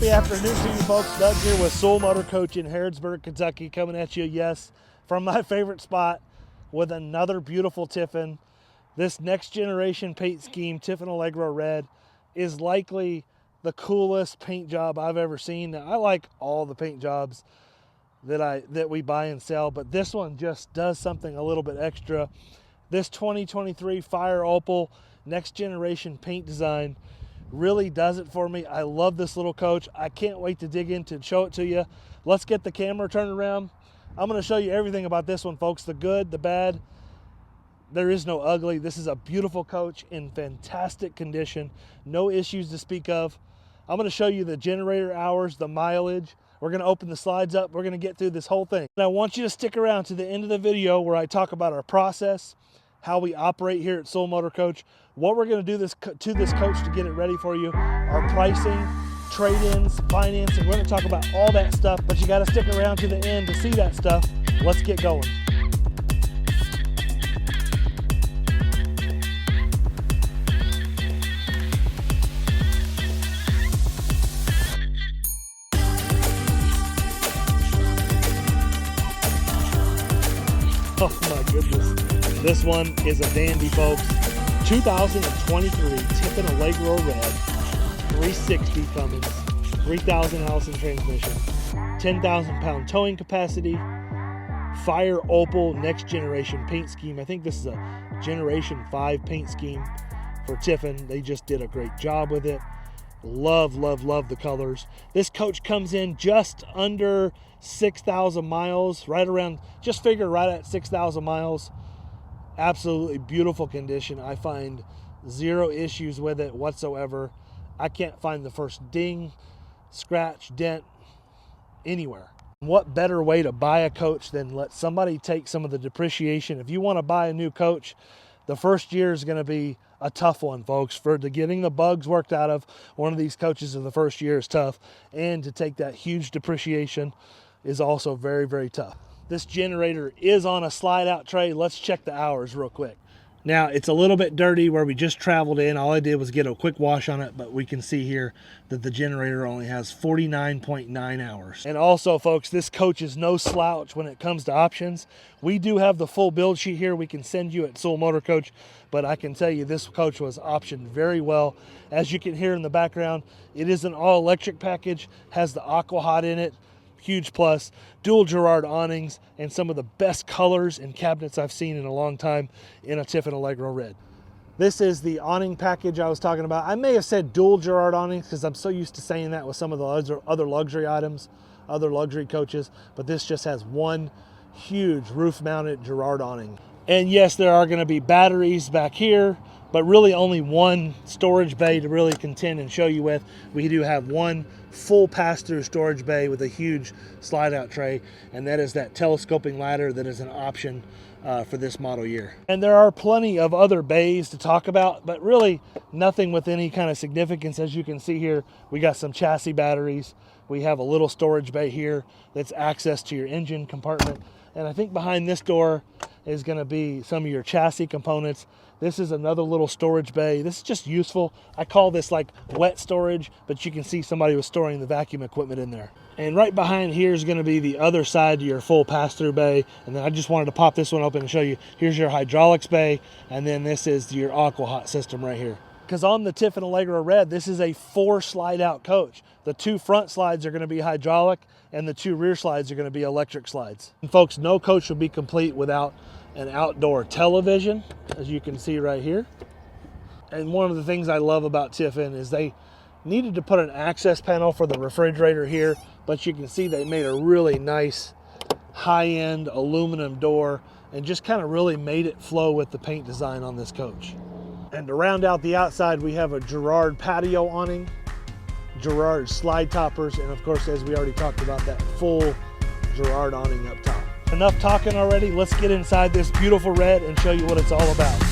Friday afternoon to you folks. Doug here with Sewell Motor Coach in Harrodsburg, Kentucky, coming at you, yes, from my favorite spot with another beautiful Tiffin. This next generation paint scheme, Tiffin Allegro Red, is likely the coolest paint job I've ever seen. Now, I like all the paint jobs that we buy and sell, but this one just does something a little bit extra. This 2023 Fire Opal next generation paint design really does it for me. I love this little coach. I can't wait to dig into and show it to you. Let's get the camera turned around. I'm going to show you everything about this one, folks. The good, the bad. There is no ugly. This is a beautiful coach in fantastic condition. No issues to speak of. I'm going to show you the generator hours, the mileage. We're going to open the slides up. We're going to get through this whole thing. And I want you to stick around to the end of the video where I talk about our process, how we operate here at Sewell Motor Coach, what we're going to do to this coach to get it ready for you, our pricing, trade-ins, financing. We're going to talk about all that stuff, but you got to stick around to the end to see that stuff. Let's get going. Oh my goodness. This one is a dandy, folks. 2023 Tiffin Allegro Red, 360 Cummins, 3,000 Allison transmission, 10,000 pound towing capacity, Fire Opal next generation paint scheme. I think this is a generation 5 paint scheme for Tiffin. They just did a great job with it. Love, love, love the colors. This coach comes in just under 6,000 miles, right around, just figure right at 6,000 miles. Absolutely beautiful condition. I find zero issues with it whatsoever. I can't find the first ding, scratch, dent anywhere. What better way to buy a coach than let somebody take some of the depreciation? If you want to buy a new coach, the first year is going to be a tough one, folks. For getting the bugs worked out of one of these coaches in the first year is tough, and to take that huge depreciation is also very, very tough. This generator is on a slide out tray. Let's check the hours real quick. Now, it's a little bit dirty where we just traveled in. All I did was get a quick wash on it, but we can see here that the generator only has 49.9 hours. And also, folks, this coach is no slouch when it comes to options. We do have the full build sheet here we can send you at Sewell Motor Coach, but I can tell you this coach was optioned very well. As you can hear in the background, it is an all-electric package, has the Aqua Hot in it. Huge plus, dual Girard awnings, and some of the best colors and cabinets I've seen in a long time in a Tiffin Allegro Red. This is the awning package I was talking about. I may have said dual Girard awnings because I'm so used to saying that with some of the other luxury items, other luxury coaches, but this just has one huge roof-mounted Girard awning. And yes, there are going to be batteries back here, but really only one storage bay to really contend and show you with. We do have one full pass-through storage bay with a huge slide-out tray, and that is that telescoping ladder that is an option for this model year. And there are plenty of other bays to talk about, but really nothing with any kind of significance. As you can see here, we got some chassis batteries. We have a little storage bay here that's access to your engine compartment. And I think behind this door is going to be some of your chassis components. This is another little storage bay. This is just useful. I call this like wet storage, but you can see somebody was storing the vacuum equipment in there. And right behind here is going to be the other side to your full pass-through bay. And then I just wanted to pop this one open and show you. Here's your hydraulics bay, and then this is your Aqua Hot system right here. Because on the Tiffin Allegro Red, this is a 4 slide-out coach. The 2 front slides are going to be hydraulic, and the 2 rear slides are going to be electric slides. And folks, no coach would be complete without an outdoor television, as you can see right here. And one of the things I love about Tiffin is they needed to put an access panel for the refrigerator here, but you can see they made a really nice high-end aluminum door and just kind of really made it flow with the paint design on this coach. And to round out the outside, we have a Girard patio awning, Girard slide toppers, and of course, as we already talked about, that full Girard awning up top. Enough talking already. Let's get inside this beautiful red and show you what it's all about.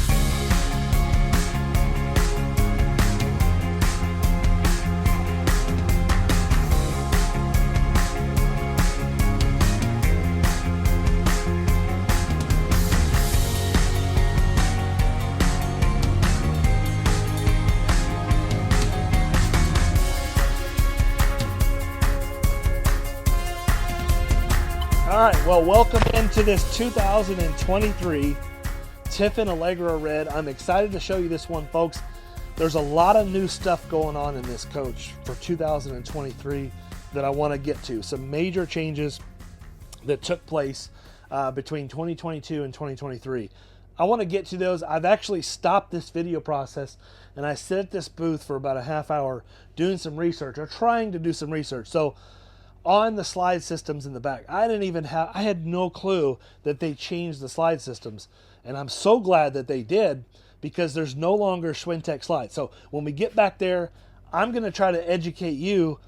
right, well, welcome into this 2023 Tiffin Allegro Red. I'm excited to show you this one, folks. There's a lot of new stuff going on in this coach for 2023 that I want to get to. Some major changes that took place between 2022 and 2023. I want to get to those. I've actually stopped this video process and I sit at this booth for about a half hour doing some research, or trying to do some research. So on the slide systems in the back, I had no clue that they changed the slide systems. And I'm so glad that they did, because there's no longer Schwintek slides. So when we get back there, I'm going to try to educate you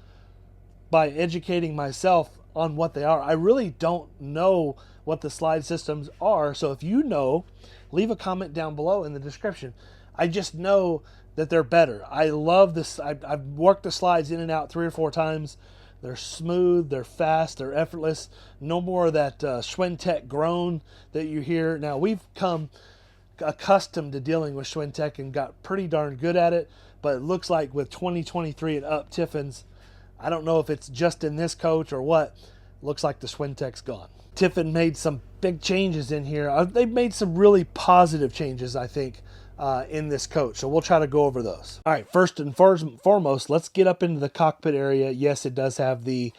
by educating myself on what they are. I really don't know what the slide systems are. So if you know, leave a comment down below in the description. I just know that they're better. I love this. I've worked the slides in and out 3 or 4 times. They're smooth, they're fast, they're effortless. No more of that Schwintek groan that you hear. Now, we've come accustomed to dealing with Schwintek and got pretty darn good at it, but it looks like with 2023 and up Tiffins, I don't know if it's just in this coach or what, looks like the Schwintek's gone. Tiffin made some big changes in here. They've made some really positive changes, I think, in this coach. So we'll try to go over those. All right, first and foremost, let's get up into the cockpit area. Yes, it does have the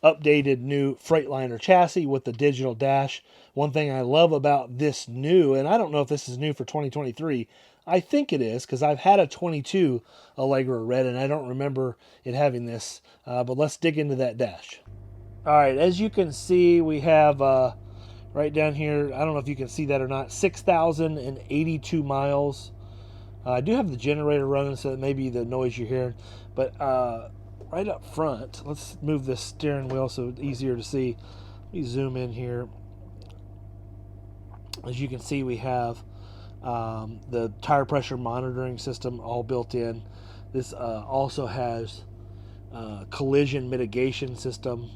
updated new Freightliner chassis with the digital dash. One thing I love about this new, and I don't know if this is new for 2023, I think it is, because I've had a 22 Allegro Red and I don't remember it having this, but let's dig into that dash. All right, as you can see, we have right down here, I don't know if you can see that or not, 6,082 miles. I do have the generator running, so that may be the noise you're hearing. But right up front, let's move this steering wheel so it's easier to see. Let me zoom in here. As you can see, we have the tire pressure monitoring system all built in. This also has collision mitigation system,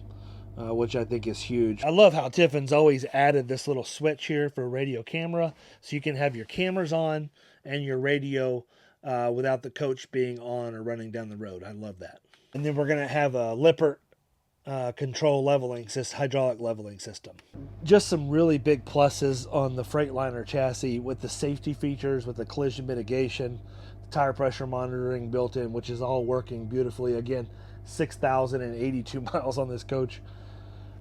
which I think is huge. I love how Tiffin's always added this little switch here for radio camera, so you can have your cameras on and your radio without the coach being on or running down the road. I love that. And then we're going to have a Lippert control leveling system, hydraulic leveling system. Just some really big pluses on the Freightliner chassis with the safety features, with the collision mitigation, the tire pressure monitoring built in, which is all working beautifully. Again, 6,082 miles on this coach.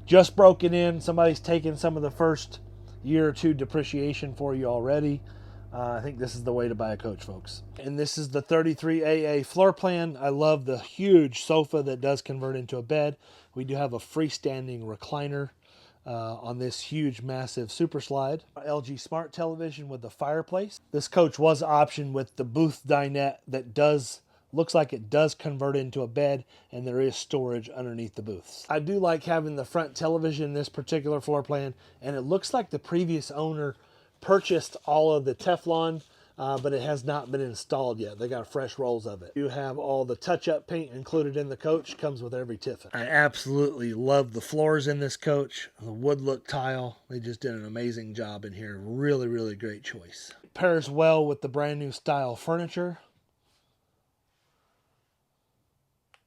Just broken in. Somebody's taken some of the first year or two depreciation for you already. I think this is the way to buy a coach, folks. And this is the 33AA floor plan. I love the huge sofa that does convert into a bed. We do have a freestanding recliner on this huge, massive super slide. LG smart television with the fireplace. This coach was optioned with the booth dinette that looks like it does convert into a bed, and there is storage underneath the booths. I do like having the front television in this particular floor plan, and it looks like the previous owner purchased all of the Teflon, but it has not been installed yet. They got fresh rolls of it. You have all the touch-up paint included in the coach. Comes with every Tiffin. I absolutely love the floors in this coach. The wood look tile. They just did an amazing job in here. Really, really great choice. Pairs well with the brand new style furniture.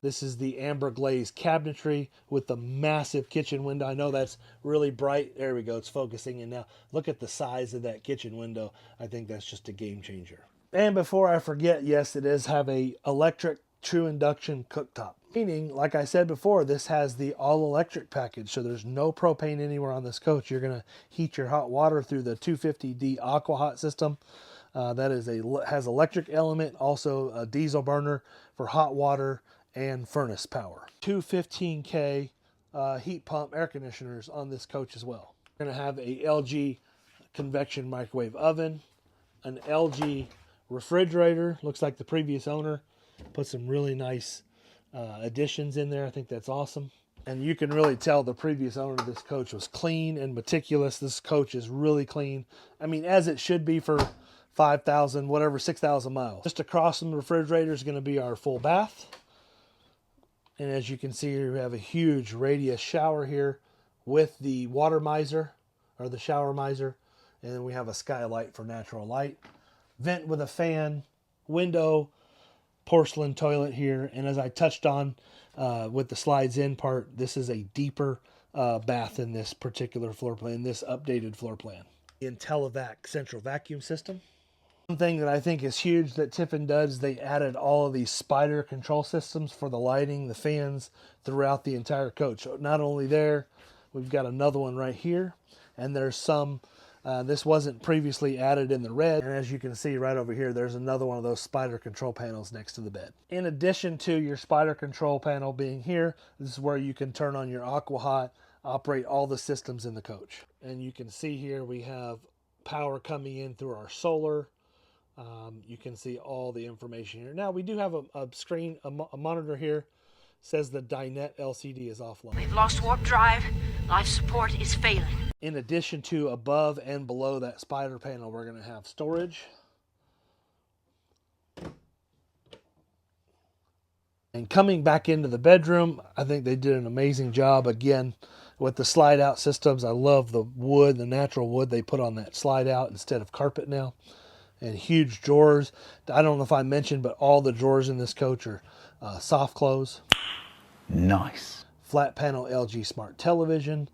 This is the amber glazed cabinetry with the massive kitchen window. I know that's really bright. There we go. It's focusing in now. Look at the size of that kitchen window. I think that's just a game changer. And before I forget, yes, it does have a electric true induction cooktop. Meaning, like I said before, this has the all-electric package, so there's no propane anywhere on this coach. You're going to heat your hot water through the 250D Aqua Hot system. That has electric element, also a diesel burner for hot water and furnace power. 215K heat pump air conditioners on this coach as well. We're going to have a LG convection microwave oven, an LG refrigerator. Looks like the previous owner put some really nice additions in there. I think that's awesome. And you can really tell the previous owner of this coach was clean and meticulous. This coach is really clean. I mean, as it should be for 5,000, whatever, 6,000 miles. Just across from the refrigerator is going to be our full bath. And as you can see, we have a huge radius shower here with the water miser, or the shower miser. And then we have a skylight for natural light. Vent with a fan, window, porcelain toilet here. And as I touched on with the slides in part, this is a deeper bath in this particular floor plan, this updated floor plan. The IntelliVac central vacuum system. One thing that I think is huge that Tiffin does, they added all of these spider control systems for the lighting, the fans throughout the entire coach. So not only there, we've got another one right here, and there's some, this wasn't previously added in the red, and as you can see right over here, there's another one of those spider control panels next to the bed. In addition to your spider control panel being here, this is where you can turn on your AquaHot, operate all the systems in the coach. And you can see here we have power coming in through our solar. You can see all the information here. Now we do have a screen, a monitor here. Says the Dinette LCD is offline. We've lost warp drive. Life support is failing. In addition to above and below that spider panel, we're going to have storage. And coming back into the bedroom, I think they did an amazing job again with the slide out systems. I love the wood, the natural wood they put on that slide out instead of carpet now. And huge drawers. I don't know if I mentioned, but all the drawers in this coach are soft close. Nice. Flat panel LG smart television,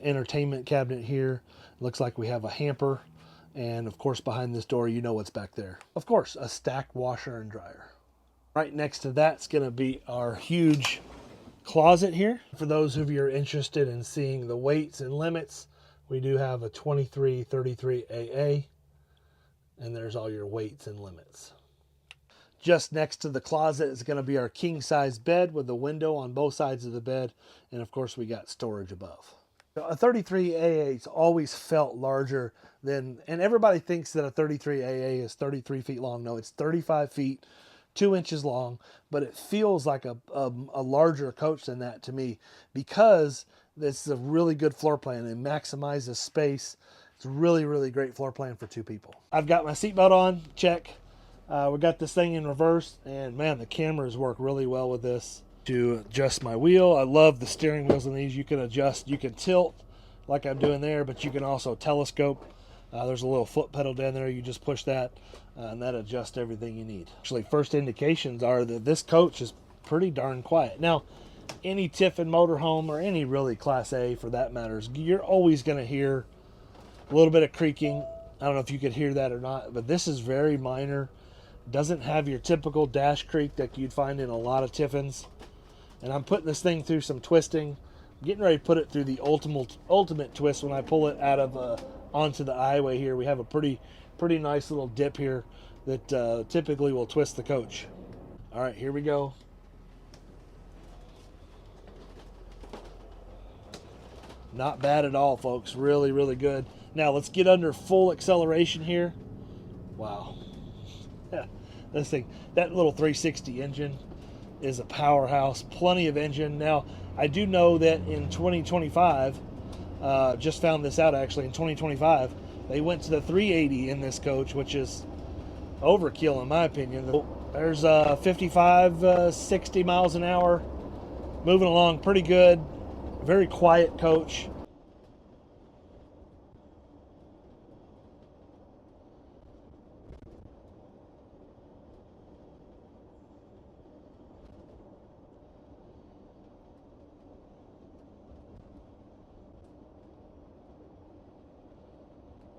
entertainment cabinet here. Looks like we have a hamper. And of course, behind this door, you know what's back there. Of course, a stacked washer and dryer. Right next to that's going to be our huge closet here. For those of you who are interested in seeing the weights and limits, we do have a 2333 AA. And there's all your weights and limits. Just next to the closet is going to be our king size bed with a window on both sides of the bed. And of course we got storage above. A 33 AA always felt larger than, and everybody thinks that a 33 AA is 33 feet long. No, it's 35 feet, 2 inches long, but it feels like a larger coach than that to me because this is a really good floor plan and maximizes space. It's a really, really great floor plan for 2 people. I've got my seatbelt on, check. We got this thing in reverse, and man, the cameras work really well with this. To adjust my wheel, I love the steering wheels on these. You can adjust, you can tilt like I'm doing there, but you can also telescope. There's a little foot pedal down there. You just push that, and that adjusts everything you need. Actually, first indications are that this coach is pretty darn quiet. Now, any Tiffin motorhome, or any really Class A for that matter, you're always going to hear a little bit of creaking. I don't know if you could hear that or not, but this is very minor. Doesn't have your typical dash creak that you'd find in a lot of Tiffins. And I'm putting this thing through some twisting. I'm getting ready to put it through the ultimate twist when I pull it out of onto the highway here. We have a pretty nice little dip here that typically will twist the coach. All right, here we go. Not bad at all, folks. Really, really good. Now let's get under full acceleration here. Wow. This thing, that little 360 engine is a powerhouse. Plenty of engine. Now, I do know that in 2025, just found this out actually, in 2025, they went to the 380 in this coach, which is overkill in my opinion. There's 55, 60 miles an hour. Moving along pretty good. Very quiet coach.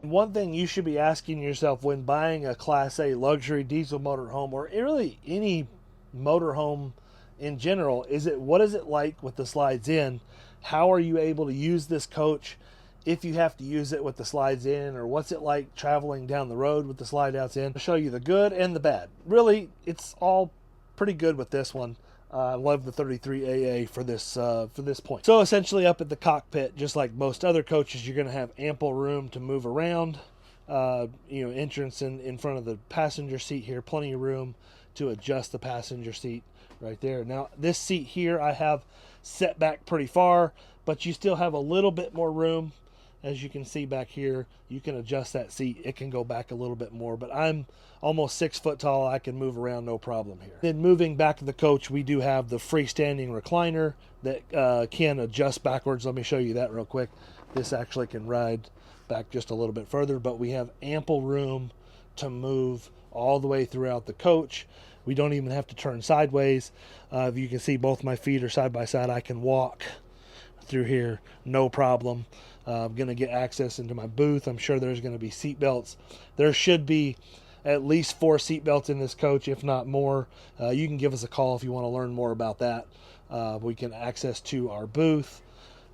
One thing you should be asking yourself when buying a Class A luxury diesel motorhome, or really any motorhome in general, is what is it like with the slides in? How are you able to use this coach if you have to use it with the slides in, or what's it like traveling down the road with the slide outs in? I'll show you the good and the bad. Really, it's all pretty good with this one. I love the 33 AA for this point. So essentially up at the cockpit, just like most other coaches, you're going to have ample room to move around. Entrance in front of the passenger seat here, plenty of room to adjust the passenger seat right there. Now this seat here I have set back pretty far, but you still have a little bit more room. As you can see back here, you can adjust that seat. It can go back a little bit more, but I'm almost 6 foot tall. I can move around no problem here. Then moving back to the coach, we do have the freestanding recliner that can adjust backwards. Let me show you that real quick. This actually can ride back just a little bit further, but we have ample room to move all the way throughout the coach. We don't even have to turn sideways. If you can see, both my feet are side by side. I can walk through here, no problem. I'm going to get access into my booth. I'm sure there's going to be seat belts. There should be at least 4 seat belts in this coach, if not more. You can give us a call if you want to learn more about that. We can access to our booth,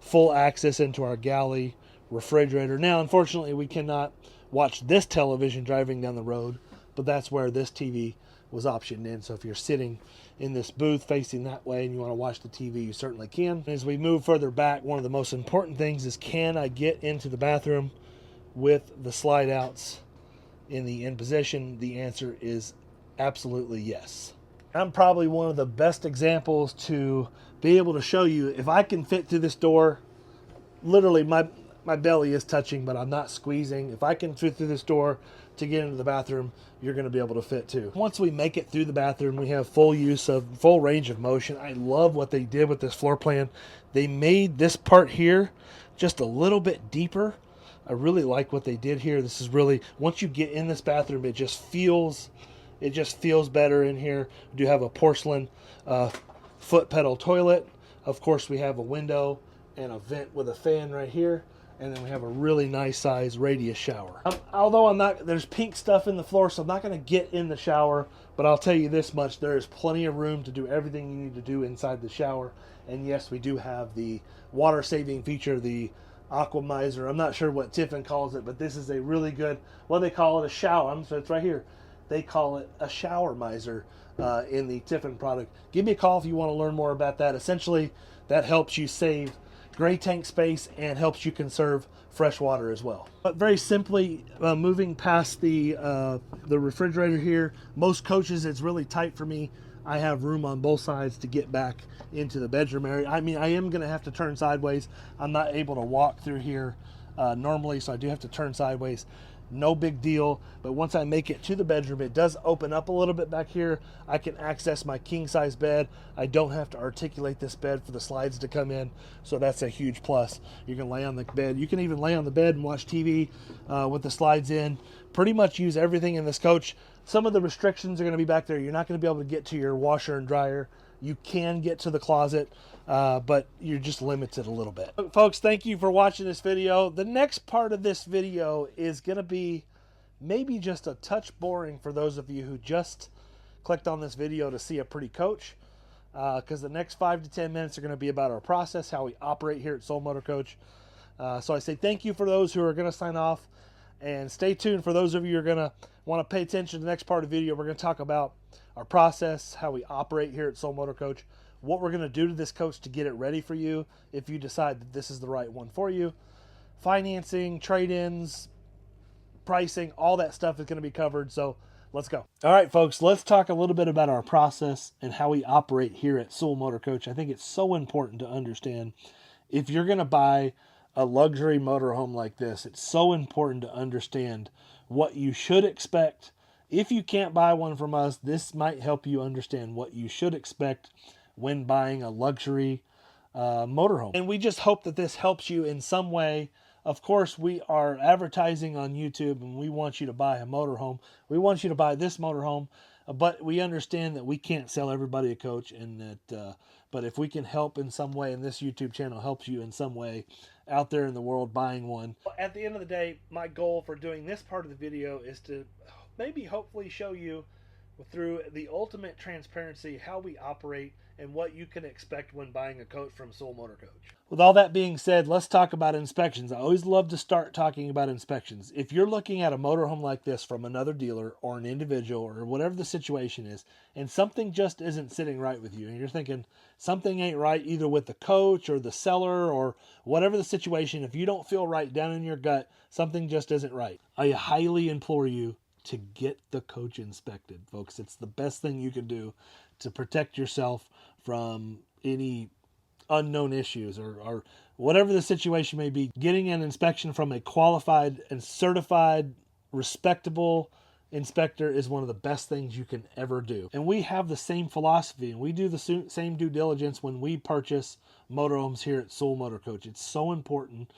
full access into our galley, refrigerator. Now, unfortunately, we cannot watch this television driving down the road, but that's where this TV was optioned in. So if you're sitting in this booth facing that way and you want to watch the TV, you certainly can. As we move further back, one of the most important things is, can I get into the bathroom with the slide outs in the in position? The answer is absolutely yes. I'm probably one of the best examples to be able to show you, if I can fit through this door, literally my belly is touching, but I'm not squeezing. If I can fit through this door to get into the bathroom, you're going to be able to fit too. Once we make it through the bathroom, we have full range of motion. I love what they did with this floor plan. They made this part here just a little bit deeper. I really like what they did here. This is really, once you get in this bathroom, it just feels better in here. We do have a porcelain foot pedal toilet. Of course, we have a window and a vent with a fan right here. And then we have a really nice size radius shower. Although there's pink stuff in the floor, so I'm not going to get in the shower, but I'll tell you this much, there is plenty of room to do everything you need to do inside the shower. And yes, we do have the water saving feature, the Aquamizer. I'm not sure what Tiffin calls it, but this is a really good, well, they call it a shower. So it's right here. They call it a shower miser in the Tiffin product. Give me a call if you want to learn more about that. Essentially, that helps you save gray tank space and helps you conserve fresh water as well. But very simply, moving past the refrigerator here, most coaches it's really tight for me. I have room on both sides to get back into the bedroom area. I mean, I am going to have to turn sideways. I'm not able to walk through here normally, so I do have to turn sideways. No big deal, but once I make it to the bedroom, it does open up a little bit back here. I can access my king size bed. I don't have to articulate this bed for the slides to come in, so that's a huge plus. You can lay on the bed. You can even lay on the bed and watch TV with the slides in. Pretty much use everything in this coach. Some of the restrictions are going to be back there. You're not going to be able to get to your washer and dryer. You can get to the closet, but you're just limited a little bit. Folks, thank you for watching this video. The next part of this video is going to be maybe just a touch boring for those of you who just clicked on this video to see a pretty coach, because the next 5 to 10 minutes are going to be about our process, how we operate here at Sewell Motor Coach. So I say thank you for those who are going to sign off, and stay tuned for those of you who are going to want to pay attention to the next part of the video. We're going to talk about our process, how we operate here at Sewell Motor Coach, what we're going to do to this coach to get it ready for you if you decide that this is the right one for you. Financing, trade-ins, pricing, all that stuff is going to be covered, so let's go. All right, folks, let's talk a little bit about our process and how we operate here at Sewell Motor Coach. I think it's so important to understand, if you're going to buy a luxury motorhome like this, it's so important to understand what you should expect. If you can't buy one from us, this might help you understand what you should expect when buying a luxury motorhome. And we just hope that this helps you in some way. Of course, we are advertising on YouTube, and we want you to buy a motorhome. We want you to buy this motorhome, but we understand that we can't sell everybody a coach, and that but if we can help in some way, and this YouTube channel helps you in some way out there in the world buying one. At the end of the day, my goal for doing this part of the video is to maybe hopefully show you through the ultimate transparency how we operate and what you can expect when buying a coach from Sewell Motor Coach. With all that being said, let's talk about inspections. I always love to start talking about inspections. If you're looking at a motorhome like this from another dealer or an individual or whatever the situation is, and something just isn't sitting right with you, and you're thinking something ain't right either with the coach or the seller or whatever the situation, if you don't feel right down in your gut, something just isn't right, I highly implore you to get the coach inspected, folks. It's the best thing you can do to protect yourself from any unknown issues or whatever the situation may be. Getting an inspection from a qualified and certified, respectable inspector is one of the best things you can ever do. And we have the same philosophy, and we do the same due diligence when we purchase motorhomes here at Sewell Motor Coach. It's so important.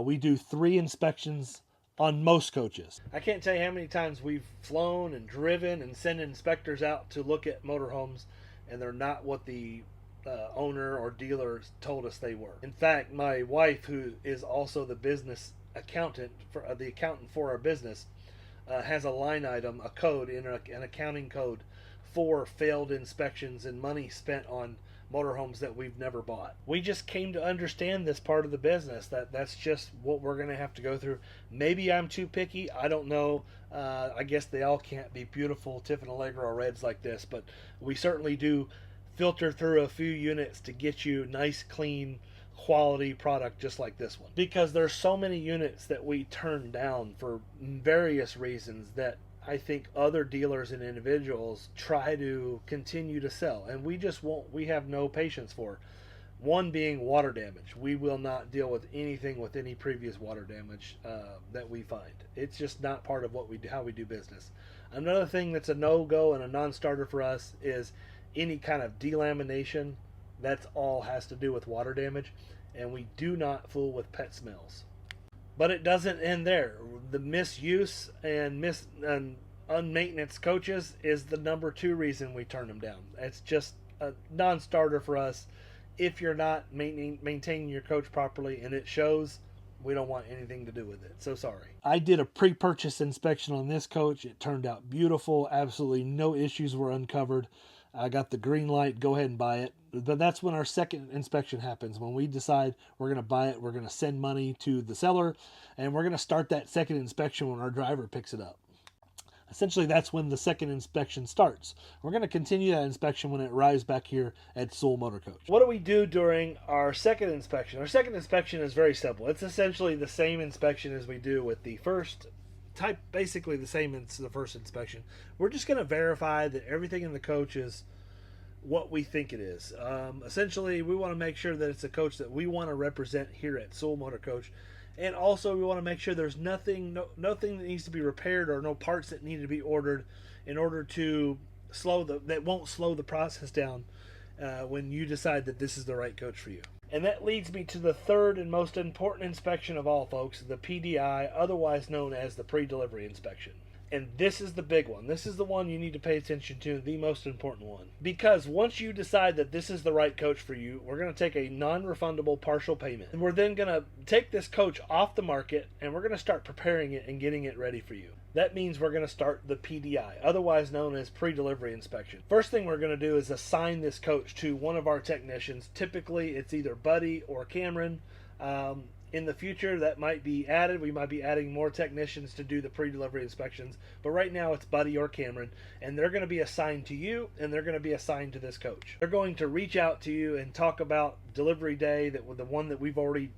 We do 3 inspections on most coaches. I can't tell you how many times we've flown and driven and sent inspectors out to look at motorhomes, and they're not what the owner or dealer told us they were. In fact, my wife, who is also the business accountant for the accountant for our business, has a line item, a code in an accounting code for failed inspections and money spent on motorhomes that we've never bought. We just came to understand this part of the business, that's just what we're going to have to go through. Maybe I'm too picky, I don't know. I guess they all can't be beautiful Tiffin Allegro Reds like this, but we certainly do filter through a few units to get you nice, clean, quality product just like this one, because there's so many units that we turn down for various reasons that I think other dealers and individuals try to continue to sell, and we just won't. We have no patience for. One being water damage. We will not deal with anything with any previous water damage that we find. It's just not part of what we do, how we do business. Another thing that's a no-go and a non-starter for us is any kind of delamination. That's all has to do with water damage, and we do not fool with pet smells. But it doesn't end there. The misuse and unmaintenance coaches is the number 2 reason we turn them down. It's just a non-starter for us. If you're not maintaining your coach properly and it shows, we don't want anything to do with it. So sorry. I did a pre-purchase inspection on this coach. It turned out beautiful. Absolutely no issues were uncovered. I got the green light, go ahead and buy it. But that's when our second inspection happens. When we decide we're going to buy it, we're going to send money to the seller, and we're going to start that second inspection when our driver picks it up. Essentially, that's when the second inspection starts. We're going to continue that inspection when it arrives back here at Sewell Motor Coach. What do we do during our second inspection? Our second inspection is very simple. It's essentially the same inspection as we do with the first type, basically the same as the first inspection. We're just going to verify that everything in the coach is what we think it is. Essentially, we want to make sure that it's a coach that we want to represent here at Sewell Motor Coach, and also we want to make sure there's nothing that needs to be repaired or no parts that need to be ordered in order to that won't slow the process down when you decide that this is the right coach for you. And that leads me to the third and most important inspection of all, folks, the PDI, otherwise known as the pre-delivery inspection. And this is the big one. This is the one you need to pay attention to, the most important one. Because once you decide that this is the right coach for you, we're going to take a non-refundable partial payment. And we're then going to take this coach off the market, and we're going to start preparing it and getting it ready for you. That means we're going to start the PDI, otherwise known as pre-delivery inspection. First thing we're going to do is assign this coach to one of our technicians. Typically, it's either Buddy or Cameron. In the future, that might be added. We might be adding more technicians to do the pre-delivery inspections. But right now, it's Buddy or Cameron. And they're going to be assigned to you, and they're going to be assigned to this coach. They're going to reach out to you and talk about delivery day, the one that we've already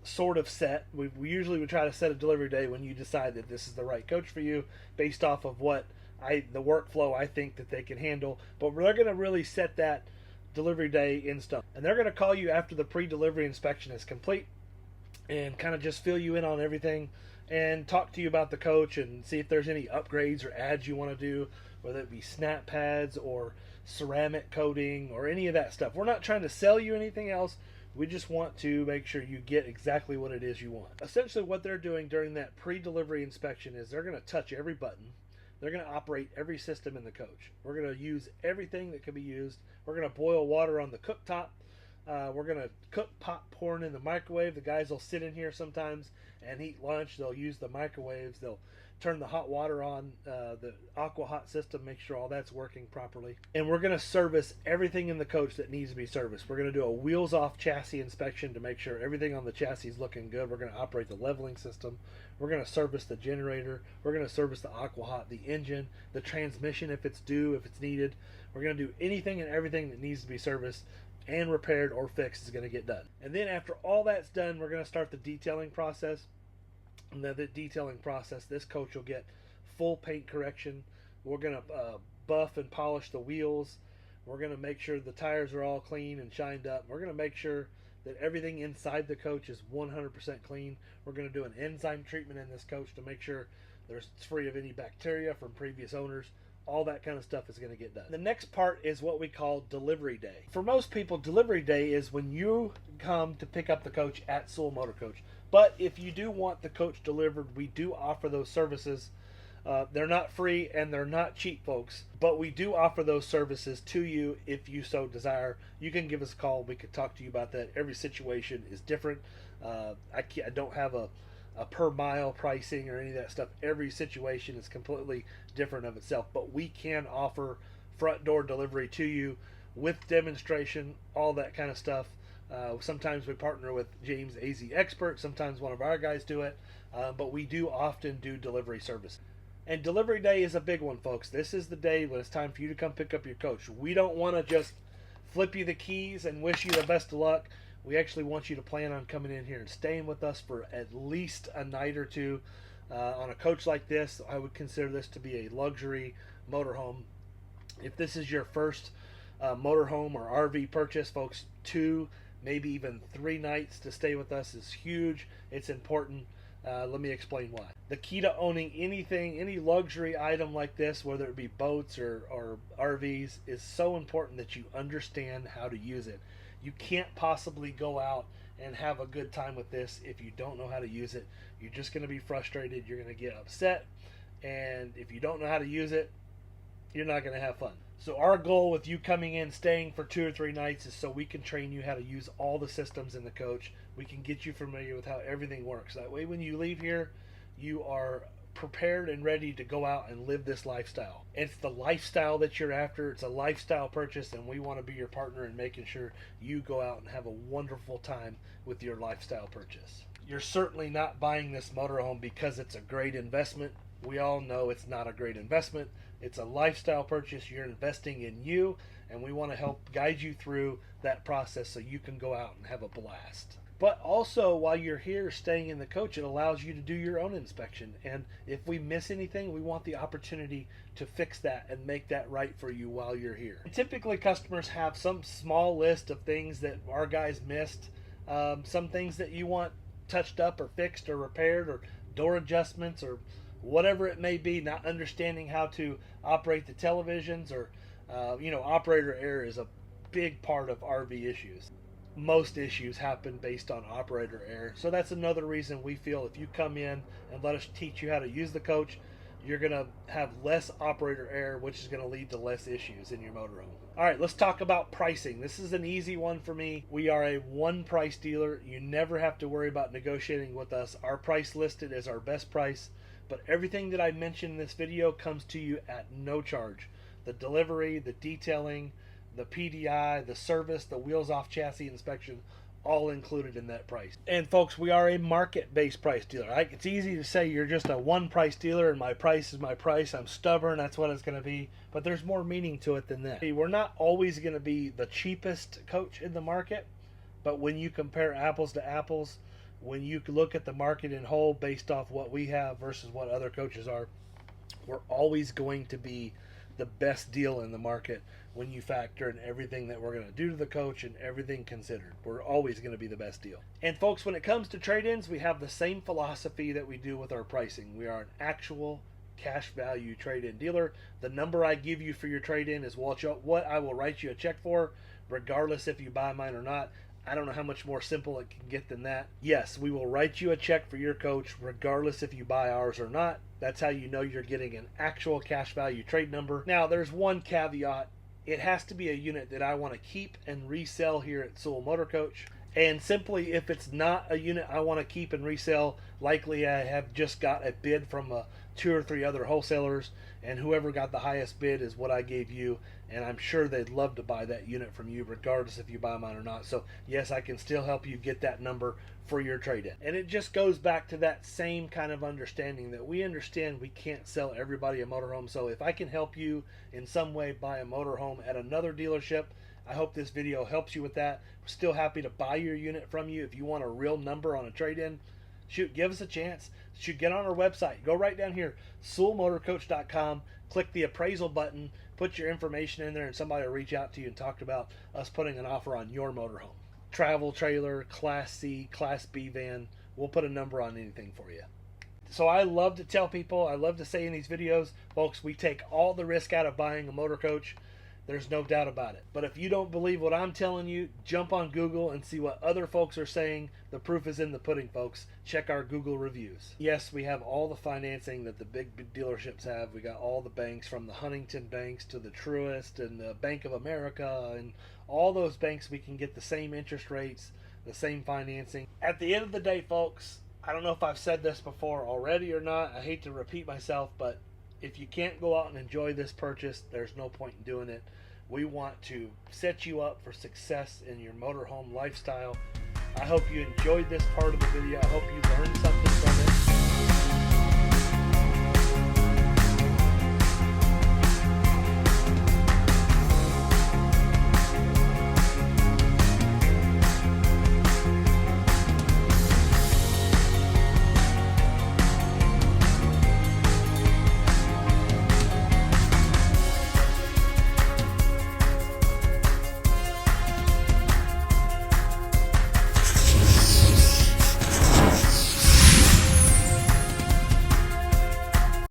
sort of set. We usually would try to set a delivery day when you decide that this is the right coach for you based off of what the workflow I think that they can handle. But they're going to really set that delivery day in stone. And they're going to call you after the pre-delivery inspection is complete and kind of just fill you in on everything and talk to you about the coach and see if there's any upgrades or adds you want to do, whether it be snap pads or ceramic coating or any of that stuff. We're not trying to sell you anything else. We just want to make sure you get exactly what it is you want. Essentially what they're doing during that pre-delivery inspection is they're going to touch every button. They're going to operate every system in the coach. We're going to use everything that can be used. We're going to boil water on the cooktop. We're going to cook popcorn in the microwave. The guys will sit in here sometimes and eat lunch. They'll use the microwaves. They'll turn the hot water on, the Aqua Hot system, make sure all that's working properly. And we're going to service everything in the coach that needs to be serviced. We're going to do a wheels-off chassis inspection to make sure everything on the chassis is looking good. We're going to operate the leveling system. We're going to service the generator. We're going to service the Aqua Hot, the engine, the transmission if it's due, if it's needed. We're going to do anything and everything that needs to be serviced and repaired or fixed is going to get done. And then after all that's done, we're going to start the detailing process. And the detailing process, this coach will get full paint correction. We're going to buff and polish the wheels. We're going to make sure the tires are all clean and shined up. We're going to make sure that everything inside the coach is 100% clean. We're going to do an enzyme treatment in this coach to make sure it's free of any bacteria from previous owners. All that kind of stuff is going to get done. The next part is what we call delivery day. For most people, delivery day is when you come to pick up the coach at Sewell Motor Coach. But if you do want the coach delivered, we do offer those services They're not free and they're not cheap, folks, but we do offer those services to you if you so desire. You can give us a call. We could talk to you about that. Every situation is different. I don't have a per mile pricing or any of that stuff. Every situation is completely different of itself, but we can offer front door delivery to you with demonstration, all that kind of stuff. Sometimes we partner with James AZ Expert. Sometimes one of our guys do it, but we do often do delivery service. And delivery day is a big one, folks. This is the day when it's time for you to come pick up your coach. We don't want to just flip you the keys and wish you the best of luck. We actually want you to plan on coming in here and staying with us for at least a night or two. On a coach like this, I would consider this to be a luxury motorhome. If this is your first motorhome or RV purchase, folks, 2, maybe even 3 nights to stay with us is huge. It's important. Let me explain why. The key to owning anything, any luxury item like this, whether it be boats or RVs, is so important that you understand how to use it. You can't possibly go out and have a good time with this if you don't know how to use it. You're just going to be frustrated. You're going to get upset. And if you don't know how to use it, you're not going to have fun. So our goal with you coming in, staying for 2 or 3 nights, is so we can train you how to use all the systems in the coach. We can get you familiar with how everything works. That way when you leave here, you are prepared and ready to go out and live this lifestyle. It's the lifestyle that you're after. It's a lifestyle purchase, and we want to be your partner in making sure you go out and have a wonderful time with your lifestyle purchase. You're certainly not buying this motorhome because it's a great investment. We all know it's not a great investment. It's a lifestyle purchase. You're investing in you, and we want to help guide you through that process so you can go out and have a blast. But also, while you're here staying in the coach, it allows you to do your own inspection. And if we miss anything, we want the opportunity to fix that and make that right for you while you're here. Typically, customers have some small list of things that our guys missed, some things that you want touched up or fixed or repaired, or door adjustments, or whatever it may be, not understanding how to operate the televisions, or operator error is a big part of RV issues. Most issues happen based on operator error. So that's another reason we feel if you come in and let us teach you how to use the coach, you're going to have less operator error, which is going to lead to less issues in your motorhome. All right, let's talk about pricing. This is an easy one for me. We are a one price dealer. You never have to worry about negotiating with us. Our price listed is our best price, but everything that I mentioned in this video comes to you at no charge. The delivery, the detailing, the PDI, the service, the wheels off chassis inspection, all included in that price. And folks, we are a market-based price dealer. It's easy to say you're just a one price dealer and my price is my price. I'm stubborn, that's what it's going to be. But there's more meaning to it than that. We're not always going to be the cheapest coach in the market, but when you compare apples to apples, when you look at the market in whole based off what we have versus what other coaches are, we're always going to be the best deal in the market when you factor in everything that we're going to do to the coach and everything considered. We're always going to be the best deal. And folks, when it comes to trade-ins, we have the same philosophy that we do with our pricing. We are an actual cash value trade-in dealer. The number I give you for your trade-in is what I will write you a check for, regardless if you buy mine or not. I don't know how much more simple it can get than that. Yes, we will write you a check for your coach regardless if you buy ours or not. That's how you know you're getting an actual cash value trade number. Now, there's one caveat. It has to be a unit that I want to keep and resell here at Sewell Motor Coach. And simply, if it's not a unit I want to keep and resell, likely I have just got a bid from 2 or 3 other wholesalers, and whoever got the highest bid is what I gave you, and I'm sure they'd love to buy that unit from you regardless if you buy mine or not. So yes, I can still help you get that number for your trade-in. And it just goes back to that same kind of understanding that we understand we can't sell everybody a motorhome. So if I can help you in some way buy a motorhome at another dealership, I hope this video helps you with that. We're still happy to buy your unit from you. If you want a real number on a trade-in, shoot, give us a chance. Shoot, get on our website. Go right down here, SewellMotorCoach.com. Click the appraisal button. Put your information in there, and somebody will reach out to you and talk about us putting an offer on your motorhome. Travel trailer, Class C, Class B van. We'll put a number on anything for you. So I love to tell people, I love to say in these videos, folks, we take all the risk out of buying a motor coach. There's no doubt about it. But if you don't believe what I'm telling you, jump on Google and see what other folks are saying. The proof is in the pudding, folks. Check our Google reviews. Yes, we have all the financing that the big dealerships have. We got all the banks, from the Huntington banks to the Truist and the Bank of America, and all those banks. We can get the same interest rates, the same financing. At the end of the day, folks, I don't know if I've said this before already or not. I hate to repeat myself, but if you can't go out and enjoy this purchase, there's no point in doing it. We want to set you up for success in your motorhome lifestyle. I hope you enjoyed this part of the video. I hope you learned something